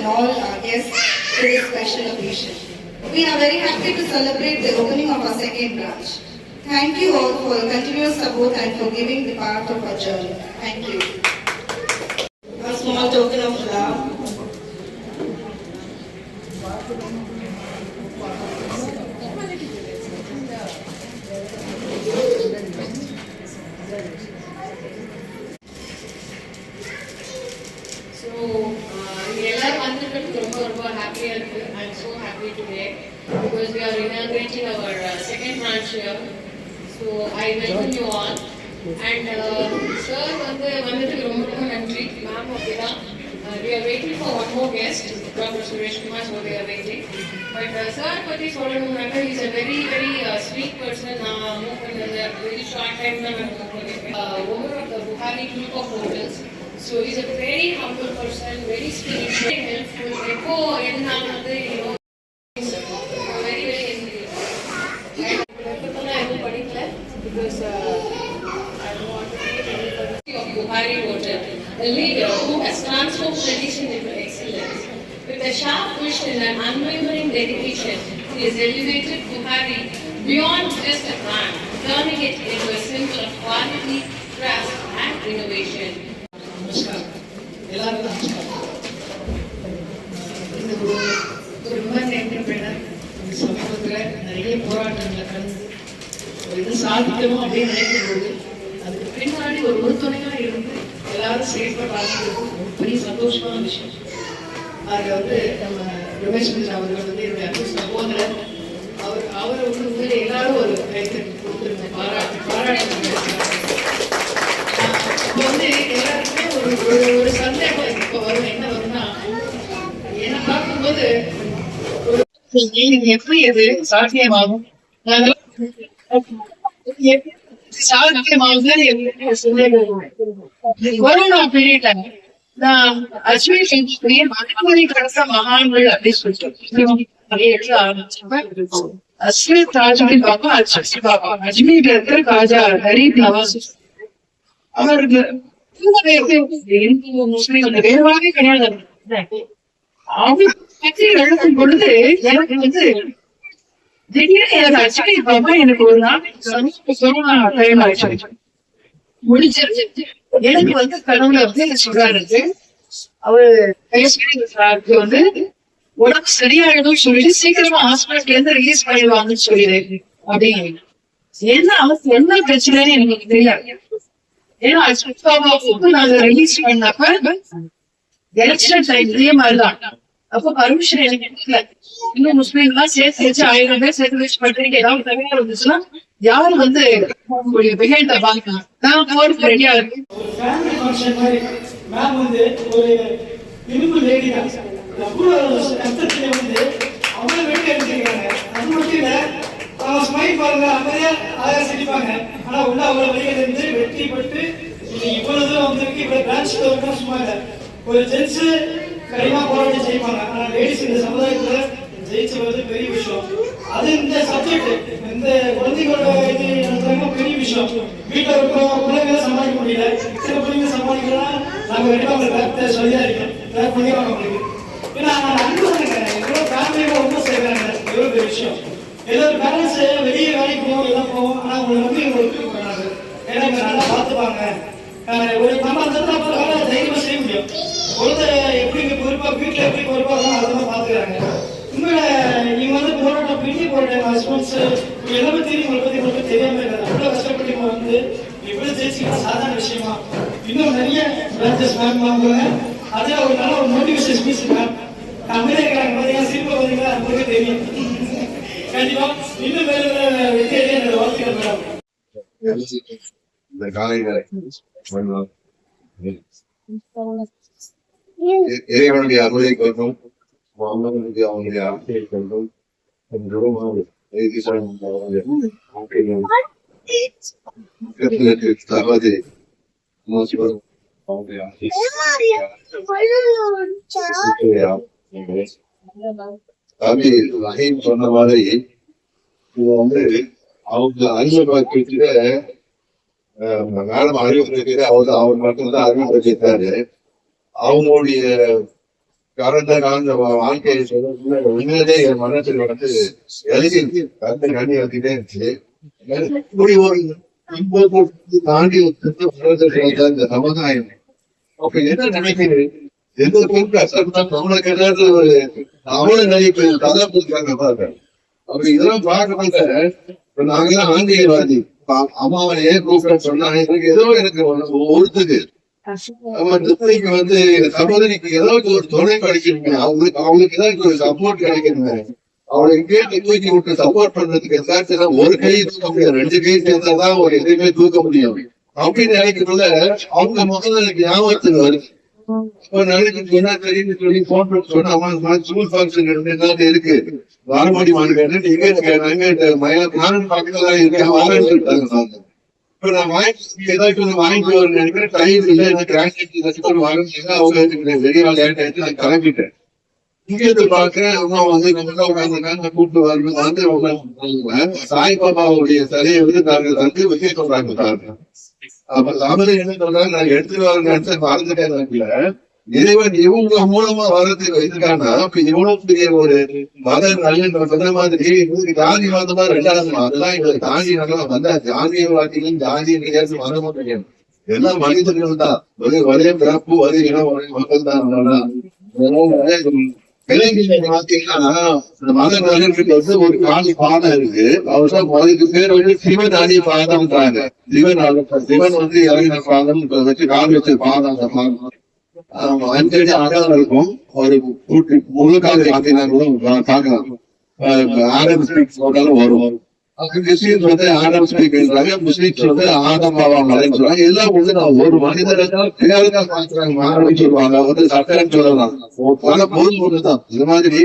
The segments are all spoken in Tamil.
and all our guests to this special occasion. We are very happy to celebrate the opening of our second branch. Thank you all for your continuous support and for giving the part of our journey. Thank you. A small token of love. I'm so happy today because we are inaugurating our second branch here. So I welcome you all. And sir, vandadhukku romba nandri, ma'am okeda. We are waiting for one more guest, Dr. Suresh Kumar, so we are waiting. But sir patti solanunga, he is a very sweet person. Move pannadha very short time la move pannirken. Owner of the Bukhari group of hotels. So he's a very humble person, very spiritual, very helpful. Epo ennalu vandu you know very and I will padikla because I don't want to be anybody of Bukhari Hotel, a leader who has transformed tradition into excellence. With a sharp vision and unwavering dedication, he has elevated Bukhari beyond just a brand, turning it into a symbol of quality, trust and innovation. எல்லாருக்கும் நமஸ்காரம். இந்த ஒரு விமன் என்டர்பிரைனர் சமீபத்தில் நிறைய போராட்டங்களை கலந்து ஒரு இது சாதிக்கணும் அப்படின்னு நினைக்கும்போது அதுக்கு பின்னாடி ஒரு உறுதுணையாக இருந்து எல்லாரும் சேஃபாக பார்த்துக்கிறது ஒரு பெரிய சந்தோஷமான விஷயம். அதில் வந்து நம்ம ரமேஷ் அவர்கள் வந்து என்னுடைய அன்பு சகோதரர் அவரை வந்து உண்மையிலே எல்லாரும் ஒரு கைத்தறி கொடுத்துருங்க பாராட்டு இப்போ வந்து எல்லாருக்குமே ஒரு சந்தேகம் இப்போ வரும். என்ன வரும்னா, என்ன பார்க்கும்போது எப்படி அது சாத்தியமாகும் கொரோனா பீரியட்ல நான் அஜ்மீர் மதுமதி கடந்த மகான்கள் அப்படின்னு சொல்லிட்டு எழுத ஆரம்பிச்சப்ப அஸ்மீர் தாஜுதீன் பாபா அஜ்மீர்ல இருக்கிற காஜா கரீப் நவாஸ் அவருக்கு முஸ்லீம் வேறுபாடே கிடையாது. அவங்க பற்றி எழுதும் பொழுது எனக்கு வந்து திடீர்னு எனக்கு அஜ்மீர் பாபா எனக்கு ஒரு நாள் கொரோனா டைம் ஆயிடுச்சு முடிச்சிருச்சு. எனக்கு வந்து கடவுளை வந்து சொல்றாரு, அவரு பேசுறதுக்கு வந்து உடம்பு சரியாயிடும் சொல்லிட்டு சீக்கிரமா ஹாஸ்பிட்டல்ல இருந்து ரிலீஸ் பண்ணிடுவாங்கன்னு சொல்லிடு அப்படின்னு. என்ன அவருக்கு என்ன பிரச்சனைன்னு எனக்கு தெரியாது. ஏன்னா நாங்க ரிலீஸ் பண்ணப்ப எலெக்ஷன் டைம் இதே மாதிரிதான். அப்ப பர்மிஷன் எனக்கு கிடைக்கல. இன்னும் முஸ்லீம் எல்லாம் சேர்த்து வச்சு 1000 பேர் சேர்த்து வச்சு பண்றீங்க. ஏதாவது தகவல் இருந்துச்சுன்னா யாரும் வந்து பிஹைண்ட பாக்கலாம். நான் போறதுக்கு ரெடியா இருக்கு. ஸ்மைல் பாருங்க, அமைதியா ஆயிரம் சிரிப்பாங்க. ஆனா உள்ள அவ்வளவு வழிகள் இருந்து வெற்றி பெற்று இவ்வளவு தூரம் வந்திருக்கு. இவ்வளவு பிரான்ச் வரணும் சும்மா இல்ல. ஒரு ஜென்ஸ் கடிமா போராட்டம் செய்வாங்க, ஆனா லேடிஸ் இந்த சமுதாயத்துல ஜெயிச்சு வருது பெரிய விஷயம். அது இந்த சப்ஜெக்ட் இந்த குழந்தைகளோட இது பெரிய விஷயம். வீட்டுல இருக்கிற பிள்ளைங்களை சமாளிக்க முடியல, சில பிள்ளைங்க சமாளிக்கலாம். நாங்க கண்டிப்பா உங்களுக்கு சொல்லியா இருக்கோம், பண்ணிடுவாங்க உங்களுக்கு. ஏன்னா அன்பு நினைக்கிறேன், எவ்வளவு ஃபேமிலியோட ரொம்ப சேர்க்கிறாங்க, எவ்வளவு பெரிய விஷயம். எல்லாரும் பேரண்ட்ஸ் வெளியே வேலைக்கு போவோம், எல்லாம் போவோம், ஆனா உங்களை நம்பி உங்களுக்கு பண்ணாங்க. ஏன்னா இங்க நல்லா பார்த்துப்பாங்க. ஒரு நம்ம அந்த தைரியமா செய்ய முடியும். குழந்தை எப்படி இங்க பொறுப்பா வீட்டுல எப்படி பொறுப்பா அதெல்லாம் பாத்துக்கிறாங்க. உண்மையில நீங்க வந்து போராட்டம் பிரிஞ்சு போராட்டம் ஹஸ்பண்ட்ஸ் எல்லாமே தெரியும். உங்களை பத்தி உங்களுக்கு தெரியாம இருக்காது. அவ்வளவு கஷ்டப்பட்டு வந்து எப்படி ஜெயிச்சுக்கிட்டா சாதாரண விஷயமா. இன்னும் நிறைய பிரான்சஸ் மேம் வாங்குவாங்க. அதே ஒரு நல்ல ஒரு மோட்டிவேஷன் ஸ்பீச் மேம் அமைதியா இருக்கிறாங்க. பாத்தீங்கன்னா சிரிப்பா பாத்தீங்களா, உங்களுக்கு தெரியும். கண்டிப்பா இன்னும் வேற வெற்றியே என்னோட வாழ்க்கையில் மேடம். இந்த காலையில இறைவனுடைய அருளை கொண்டும் அவங்களுடைய ஆசையை கொண்டும் தகவல் சொன்ன மாதிரி இது வந்து அவங்க அறிமுகப்படுத்திட்டு மேடம் அறிமுகப்படுத்திட்டு அவர் மட்டும்தான் அறிமுகப்படுத்திட்டாரு. அவங்களுடைய காலந்த வாழ்க்கையை சொல்ல உண்மையிலே என் மனத்தில் வந்து எழுதி கருத்தை கண்ணி எழுதிட்டே இருந்துச்சு. இப்படி ஒரு தாண்டி இந்த சமுதாயம் அப்ப என்ன நினைக்கிறேன், எந்த பொருள் அசர்ந்தா நம்மளுக்கு ஏதாவது ஒரு அவளை நினைப்பு கதை கொடுக்குறாங்க பாருங்க. அப்ப இதெல்லாம் பார்க்க இப்ப நாங்கெல்லாம் ஆன்மீகவாதி, அம்மாவை ஏன் கூப்பிட்டு சொன்னா எனக்கு ஒருத்துக்கு நம்ம திருப்பதிக்கு வந்து சகோதரிக்கு ஏதாவது ஒரு துணை கிடைக்கணுங்க, அவங்களுக்கு ஏதாவது ஒரு சப்போர்ட் கிடைக்கணுங்க. அவளை இங்கே தூக்கி விட்டு சப்போர்ட் பண்றதுக்கு எல்லாத்தையும் ஒரு கை தூக்க முடியாது, 2 கை சேர்ந்தாதான் ஒரு எதையுமே தூக்க முடியும் அப்படின்னு நினைக்கிறதுல அவங்க முதல்ல எனக்கு ஞாபகத்துக்கு வருது. இப்ப நாளைக்கு என்ன தெரியும்னு சொல்லி போன் பண்ணி சொன்னா ஸ்கூல் ஃபங்க்ஷன் இருக்கு வாரமாடி மாநில எங்க இருக்க நானும் பக்கத்துல இருக்கேன் வரேன்னு சொல்லிட்டாங்க. இப்ப நான் ஏதாச்சும் வாங்கிட்டு வரேன் நினைக்கிறேன், டைம் இல்லை எனக்கு அவங்க வெளியே லேட் ஆயிடுச்சு, நான் கிளம்பிட்டேன். இங்க இருந்து பாக்குறேன் அம்மா வந்து நம்ம உட்காந்துருக்காங்க, கூப்பிட்டு வரணும் வந்து சாய்பாபாவுடைய சிலையை வந்து நாங்கள் வந்து வைக்க சொல்றாங்க சார். அப்ப சாமி என்ன சொல்றாங்க, நான் எடுத்துட்டு வரேன் நினைச்சா மறந்துட்டேன். இறைவன் இவங்க மூலமா வர்றதுக்கு வைத்திருக்காங்கன்னா இப்ப இவ்வளவு பெரிய ஒரு மத நல்ல சொன்ன மாதிரி ஜாதி மதமா 2வது அதெல்லாம் எங்களுக்கு தாண்டி நல்லா வந்தா ஜாதியவாதிகளும் ஜாதியும் கிடையாது, மதமும் கிடையாது, எல்லாம் மனிதர்கள் தான். ஒரே பிறப்பு ஒரே இனம் ஒரே மக்கள் தான். இளைஞர்கள் பாத்தீங்கன்னா இந்த மத நலனுக்கு வந்து ஒரு காலி பாதம் இருக்கு, அவர் அதுக்கு பேர் வந்து சிவன் அணி பாதம்ன்றாங்க. சிவன் வந்து இறங்கின பாதம் வச்சு கால் வச்ச பாதம். அந்த பாதம் 5 அடி அகலம் இருக்கும். ஒரு முழுக்காக பாத்தீங்கன்னா கூட பார்க்கலாம். ஆடம் ஸ்பீக்ஸ் போட்டாலும் வரும். கிறிஸ்டியன்ஸ் வந்து ஆடம் ஸ்பீக்ன்றாங்க, முஸ்லிம்ஸ் வந்து ஆடம் பாபா மலைன்னு சொல்றாங்க. எல்லாம் வந்து நான் ஒரு மனிதரை மாறி சொல்லுவாங்க, வந்து சட்டம் சொல்லலாம். பல பொருள் ஒண்ணுதான். இந்த மாதிரி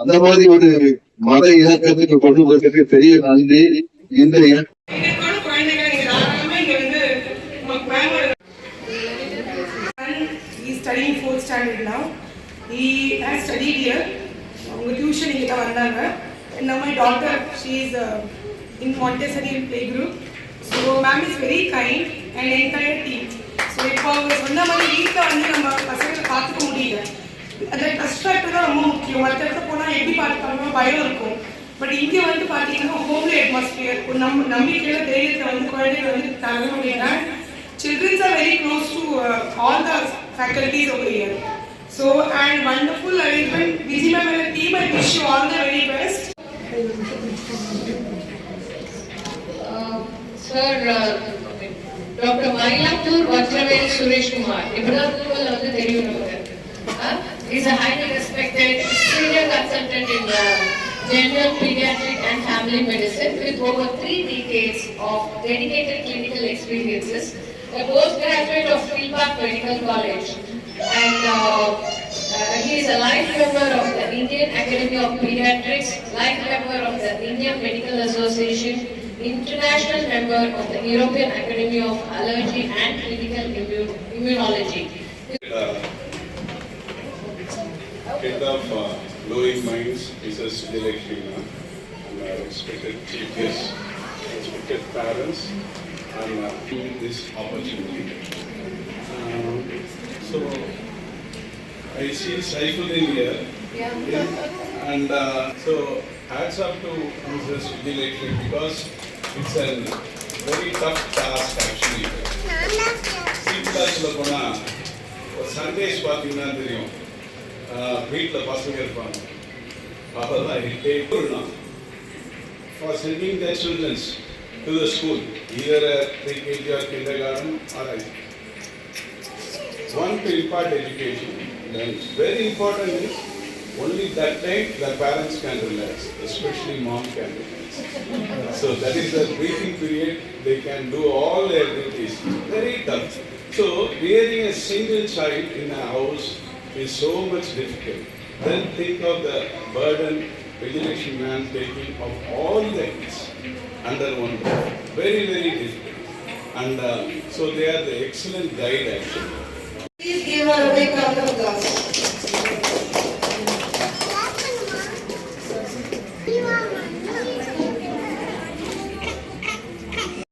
அந்த மாதிரி ஒரு மத இலக்கத்துக்கு கொண்டு போறதுக்கு பெரிய நன்றி. இந்த studying 4th standard now. He has studied here. அவங்க டியூஷன் இங்கே தான் வந்தாங்க. And now my daughter, she is in Montessori play group. So ma'am is very kind and entire team. So இப்போ அவங்க சொன்ன மாதிரி வீட்டில் வந்து நம்ம பசங்களை பார்த்துக்க முடியல. அந்த ட்ரஸ்ட் ஃபேக்டர் தான் ரொம்ப முக்கியம். மற்ற இடத்துல போனால் எப்படி பார்த்துக்காம பயம் இருக்கும். பட் இங்கே வந்து பார்த்தீங்கன்னா ஹோம்லி அட்மாஸ்பியர், ஒரு நம்பிக்கையில தைரியத்தை வந்து குழந்தைகள் வந்து தரணும் அப்படின்னா children are very close to all the faculties over here. So and wonderful arrangement. Vijay ma'am and the team, I wish you all the very best. Sir, Dr. Mylapur Vajravel Suresh Kumar, Ibrahim வந்து தெரியும் நமக்கு. Is a highly respected senior consultant in general pediatric and family medicine with over 3 decades of dedicated clinical experiences. A postgraduate of Philpark Medical College, and he is a life member of the Indian Academy of Pediatrics, life member of the Indian Medical Association, international member of the European Academy of Allergy and Clinical Immunology. Head of Glowing Minds, Mrs. Dilekshmi, and respected chief guests, respected parents, and this opportunity. So I see Saifuddin here, and so hats up to Mrs. Dilekshmi because it's a very tough task actually. சீக்கிரத்தில் போனால் ஒரு சண்டேஸ் பார்த்தீங்கன்னா தெரியும், வீட்டில் பசங்க இருப்பாங்க, அப்போதான் for sending their children to the school, either at pre-KG or kindergarten or high. One, to impart education. Then very important is only that time the parents can relax, especially mom can relax. So that is the breathing period. They can do all their duties. Very tough. So rearing a single child in a house is so much difficult. Then think of the burden Vijayalakshmi man taking of all the kids under one roof. Very, very difficult. And so they are the excellent guide actually. Please give her a big round of applause.